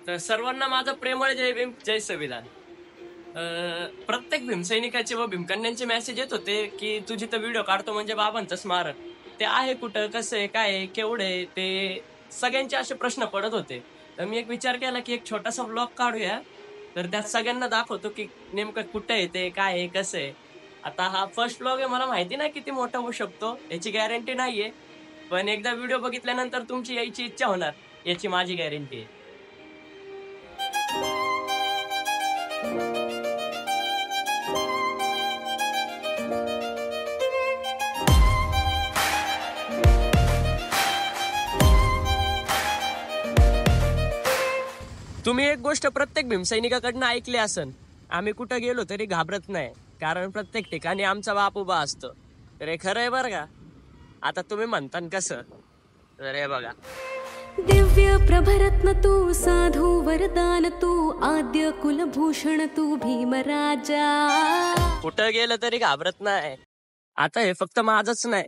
तर सर्वांना माझं प्रेमळ जय भीम जय संविधान. प्रत्येक भीमसैनिकाचे व भीमकन्यांचे मेसेज येत होते की तू जिथं व्हिडिओ काढतो म्हणजे बाबांचं स्मारक ते आहे कुठं, कसं आहे, काय आहे, केवढं आहे, ते सगळ्यांचे असे प्रश्न पडत होते. तर मी एक विचार केला की एक छोटासा ब्लॉग काढूया, तर त्यात सगळ्यांना दाखवतो की नेमकं कुठं आहे ते, काय आहे, कसं आहे. आता हा फर्स्ट ब्लॉग आहे, मला माहिती नाही किती मोठा होऊ शकतो, याची गॅरंटी नाहीये. पण एकदा व्हिडिओ बघितल्यानंतर तुमची यायची इच्छा होणार, याची माझी गॅरंटी आहे. तुम्ही एक गोष्ट प्रत्येक भीमसैनिकाकडनं ऐकली असन, आम्ही कुठं गेलो तरी घाबरत नाही, कारण प्रत्येक ठिकाणी आमचा बाप उभा असतो. तर हे खरं आहे बरं का. आता तुम्ही म्हणता कसं, तर हे बघा. दिव्य प्रभरत्न तू, साधू वरदान तू, आद्य कुलभूषण तू, भीमराजा. कुठं गेलं तरी घाबरत नाही. आता हे फक्त माझंच नाही,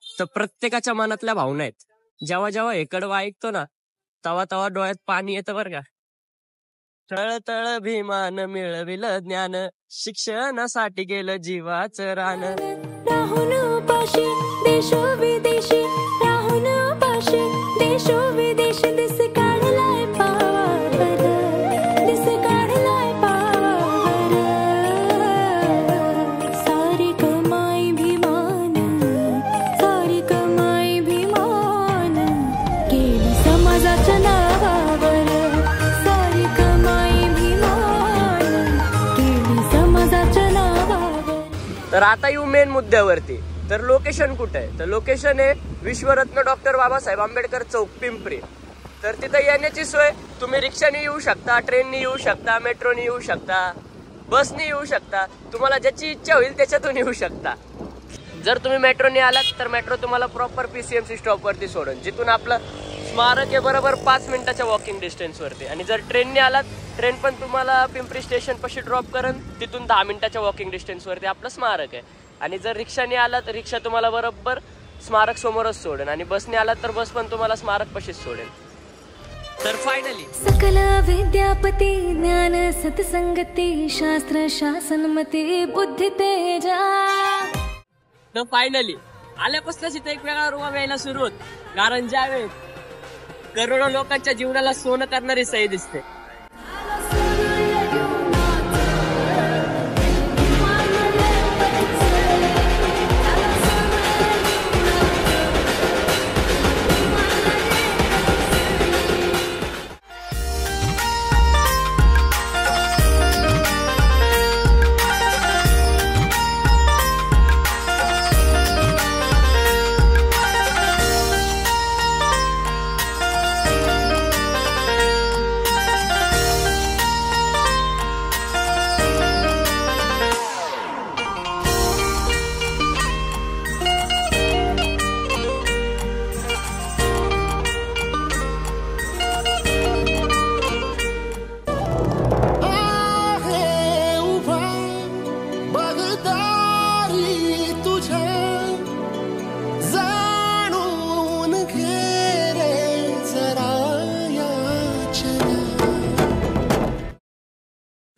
तर प्रत्येकाच्या मनातल्या भावना आहेत. जेव्हा जेव्हा हे कडवं ऐकतो ना, तेव्हा तेव्हा डोळ्यात पाणी येतं बरं का. तळतळ भीमान मिळविलं ज्ञान, शिक्षणासाठी गेलं जीवाचं रान. राहून उपाशी देशो विदेशी, राहून उपाशी देशो विदेशी, दिस काढलाय पावावर, दिस काढलाय पावावर. सारी कमाई भीमान, सारी कमाई भीमान, केली समाजाच्या नावावर. सारी कमाई भीमान, केली समाजाच्या नावावर. तर आता येऊ मेन मुद्द्यावरती. तर लोकेशन कुठे आहे, तर लोकेशन आहे विश्वरत्न डॉक्टर बाबासाहेब आंबेडकर चौक, पिंपरी. तर तिथं येण्याची सोय तुम्ही रिक्षाने येऊ शकता, ट्रेननी येऊ शकता, मेट्रोने येऊ शकता, बसने येऊ शकता. तुम्हाला ज्याची इच्छा होईल त्याच्यातून येऊ शकता. जर तुम्ही मेट्रोने आलात तर मेट्रो तुम्हाला प्रॉपर PCMC स्टॉपवरती सोडून, जिथून आपलं स्मारक आहे बरोबर 5 मिनिटाच्या वॉकिंग डिस्टन्सवरती. आणि जर ट्रेनने आलात, ट्रेन पण तुम्हाला पिंपरी स्टेशन पाशी ड्रॉप करून तिथून 10 मिनिटाच्या वॉकिंग डिस्टन्सवरती आपलं स्मारक आहे. आणि जर रिक्षाने आलात तर रिक्षा तुम्हाला बरोबर स्मारक समोरच सोडेल, आणि बसने आलात तर बस पण तुम्हाला स्मारक पाशीच सोडेल. तर फायनली सकल विद्यापती, ज्ञान सत्संगती, शास्त्र शासनमती, बुद्धी तेजा. तर फायनली आल्यापासूनच इथे एक वेगळा रुवा यायला सुरू होत, कारण ज्यावेळेस करोडो लोकांच्या जीवनाला सोनं करणारी सही दिसते.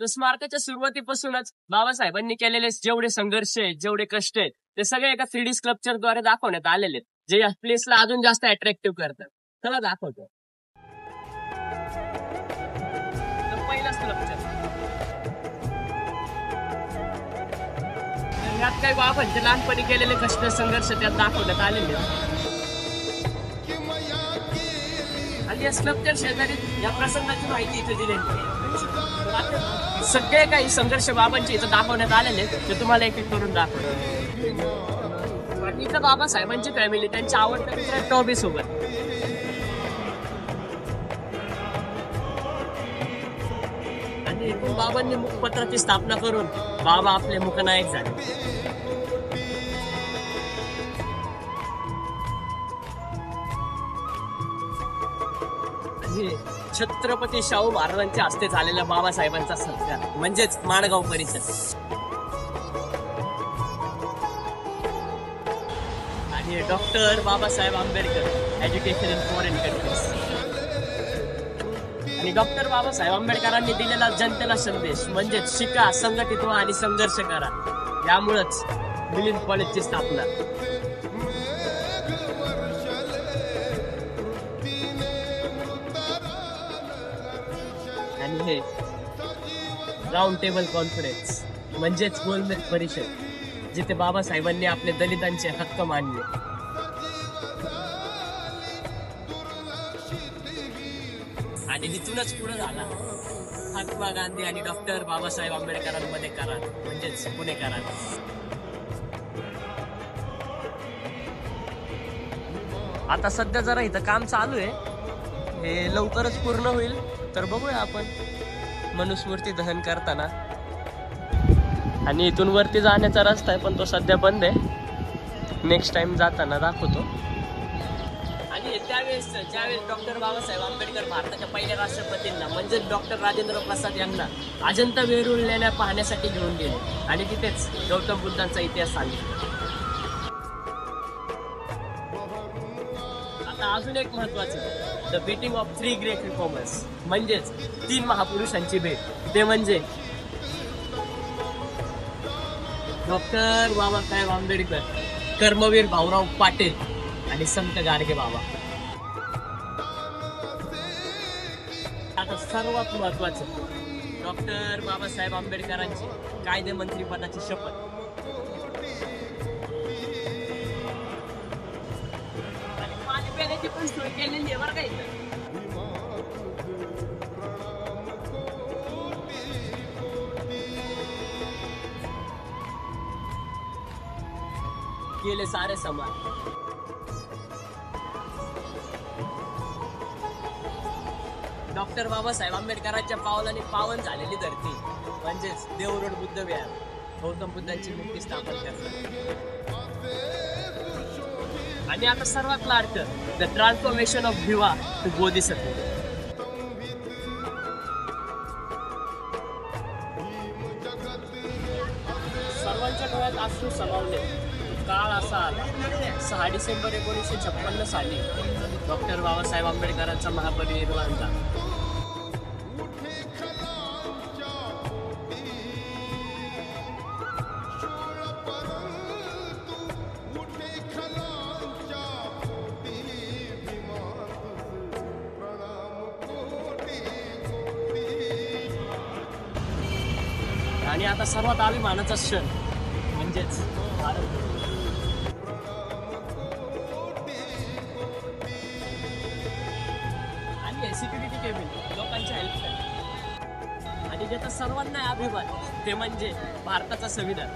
स्मारकाच्या सुरुवातीपासूनच बाबासाहेबांनी केलेले जेवढे संघर्ष आहेत, जेवढे कष्ट आहेत, ते सगळे एका 3D स्कल्पचर द्वारे दाखवण्यात आलेले आहेत, जे या प्लेसला अजून जास्त अट्रॅक्टिव्ह करतात. चला दाखवतो. पहिला स्कल्पचर, यात काही बाबांचे लहानपणी केलेले कष्ट संघर्ष त्यात दाखवण्यात आलेले आहेत. आणि या स्कल्पचर शेजारी या प्रसंगाची माहिती इथे दिलेली आहे. सगळे काही संघर्ष बाबांचे इथं दाखवण्यात आलेले ते तुम्हाला एक एक करून दाखवतो. आणि इथं बाबासाहेबांची फॅमिली, त्यांच्या आवडत्या मित्र टॉबी सोबत. आणि इथून बाबांनी मुखपत्राची स्थापना करून बाबा आपले मुखनायक झाले. छत्रपती शाहू महाराजांच्या हस्ते झालेला बाबासाहेबांचा सत्कार म्हणजेच माणगाव परिषद. आणि doctor Babasaheb Ambedkar education in foreign countries. आणि डॉक्टर बाबासाहेब आंबेडकरांनी दिलेला जनतेला संदेश म्हणजेच शिका, संघटित व्हा आणि संघर्ष करा. यामुळेच मिलिंद कॉलेजची स्थापना. आणि हे राऊंड टेबल कॉन्फरन्स म्हणजेच गोलमेज परिषद, जिथे बाबासाहेबांनी आपले दलितांचे हक्क मांडले. आणि इथूनच पुढे झाला महात्मा गांधी आणि डॉक्टर बाबासाहेब आंबेडकरांमध्ये करार म्हणजेच पुणे करार. आता सध्या जरा इथं काम चालू आहे, हे लवकरच पूर्ण होईल. तर बघूया आपण मनुस्मृती दहन करताना. आणि इथून वरती जाण्याचा रस्ता आहे पण तो सध्या बंद आहे. नेक्स्ट टाइम जाताना दाखवतो. आणि ज्यावेळेस डॉक्टर बाबासाहेब आंबेडकर भारताच्या पहिल्या राष्ट्रपतींना म्हणजे डॉक्टर राजेंद्र प्रसाद यांना अजंता वेरूळ लेण्या पाहण्यासाठी घेऊन गेले आणि तिथेच गौतम बुद्धांचा इतिहास सांगितला. आता अजून एक महत्वाचं, the meeting of 3 great reformers म्हणजेच 3 महापुरुषांची भेट. ते म्हणजे डॉक्टर बाबासाहेब आंबेडकर, कर्मवीर भाऊराव पाटील आणि संत गाडगे बाबा. आता सर्वात महत्वाचं, डॉक्टर बाबासाहेब आंबेडकरांची कायदे मंत्री पदाची शपथ. आणि पाणी पिण्याची पण सोय केलेली आहे बरं का इथं. केले सारे समान. डॉक्टर बाबासाहेब आंबेडकरांच्या पावलाने पावन झालेली धरती म्हणजेच देवरोड बुद्ध विहार, गौतम बुद्धांची मूर्ती स्थापन करतात. आणि आता सर्वात लाडकं, the transformation of Bhiva to Bodhisattva. सर्वांच्या डोळ्यात अश्रू समावले. काळ असा आला 6 डिसेंबर 1956 साली डॉक्टर बाबासाहेब आंबेडकरांचा महापरिनिर्वाण झाला. आणि आता सर्वात अभिमानाचा क्षण म्हणजेच आणि सिक्युरिटी केबिन लोकांच्या हेल्पसाठी. आणि ज्याचा सर्वांना अभिमान ते म्हणजे भारताचा संविधान.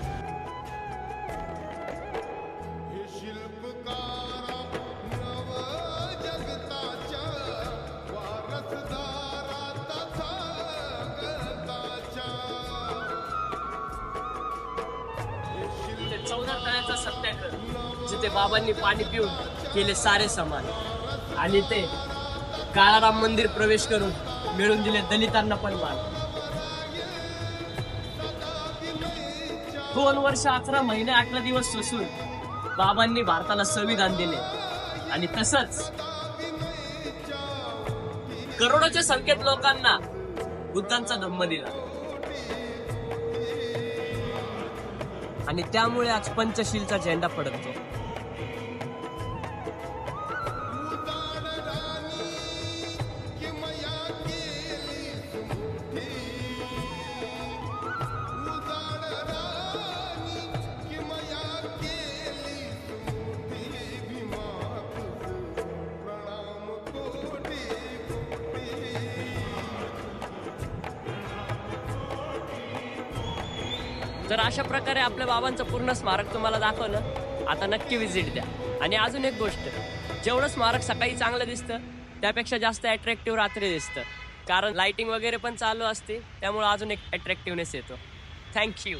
ते 14 तळ्याचा सत्याग्रह जिथे बाबांनी पाणी पिऊन केले सारे समान. आणि ते काळाराम मंदिर प्रवेश करून मिळून दिले दलितांना पण मान. 2 वर्ष 11 महिने 18 दिवस सोसून बाबांनी भारताला संविधान दिले. आणि तसंच करोडोच्या संख्येत लोकांना बुद्धांचा धम्म दिला. आणि त्यामुळे आज पंचशीलचा झेंडा फडकतो. तर अशा प्रकारे आपल्या बाबांचं पूर्ण स्मारक तुम्हाला दाखवलं. आता नक्की विजिट द्या. आणि अजून एक गोष्ट, जेवढं स्मारक सकाळी चांगलं दिसतं त्यापेक्षा जास्त अट्रॅक्टिव्ह रात्री दिसतं, कारण लाइटिंग वगैरे पण चालू असते, त्यामुळे अजून एक अट्रॅक्टिव्हनेस येतो. थँक्यू.